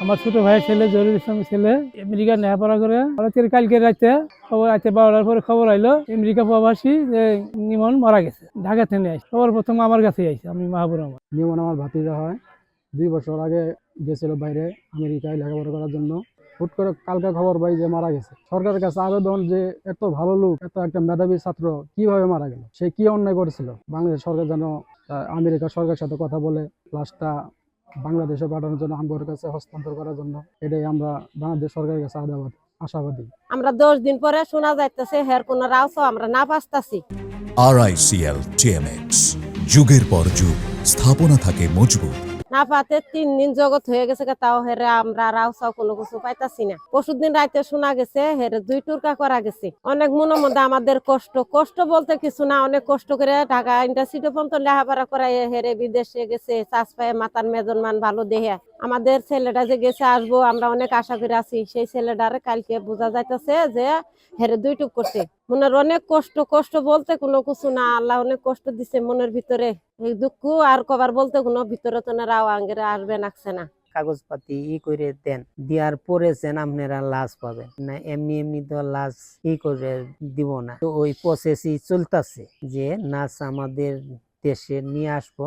আমার ছোট ভাইয়ের ছেলে জহিরুল ইসলামের ছেলে আমেরিকা লেখাপড়া করে কালকে রাতে খবর রাতে 12টার পরে খবর আইলো আমেরিকা প্রবাসী যে নিমন মারা গেছে। ঢাকা থেকে আসে খবর প্রথম আমার কাছে আইছে, আমি মাহবুব রহমান। নিমন আমার ভাতিজা হয়, 2 বছর আগে গেছিল বাইরে আমেরিকায় লেখাপড়া করার জন্য। হুট করে কালকে খবর পাই যে মারা গেছে। সরকারের কাছে আবেদন যে এত ভালো লোক, এত একটা মেধাবী ছাত্র কিভাবে মারা গেল, সে কি অন্যায় করেছিল। বাংলাদেশ সরকার যেন আমেরিকা সরকারের সাথে কথা বলে লাশটা বাংলাদেশে পাঠানোর জন্য, আমগোর কাছে হস্তান্তর করার জন্য। এটাই আমরা বাংলাদেশ সরকারের কাছে আশাবাদী। আমরা 10 দিন পরে শোনা যাইতেছে হের কোন রাউসও আমরা না পাস্তাছি। RICL TMX, যুগের পর যুগ স্থাপনা থাকে মজবুত। না পাতে 3 দিন জগৎ হয়ে গেছে, তাও হেরে আমরা রাউসাও কোনো কিছু পাইতাছি না। পরশুদিন রাতে শোনা গেছে হেরে 2 টুরকা করা গেছে। অনেক মনের মধ্যে আমাদের কষ্ট বলতে কিছু না, অনেক কষ্ট করে ঢাকা ইউনিভার্সিটি পর্যন্ত লেখাপড়া করাই হেরে বিদেশে গেছে। চাষ পায়ে মাতার মেজরমান ভালো দেহে আমাদের ছেলেটা যে গেছে আসবো, আমরা অনেক আশা করে আছি। সেই ছেলেটারে কালকে বোঝা যাইতেছে যে হেরে 2 টুক করছে। মনের অনেক কষ্ট বলতে কোনো কিছু না। আল্লাহ অনেক কষ্ট দিছে মনের ভিতরে। এই দুঃখ আর কবার বলতে কোনো ভিতরে তো না রাও আঙ্গেরা আসবে নাকছে না। কাগজপাতি করে দেন, দেওয়ার পরে যেন আপনারা লাশ পাবেন না। এমনি তো লাশ করে দিব না। তো ওই প্রসেসই চলতেছে যে নাচ আমাদের দেশে নিয়ে আসবো।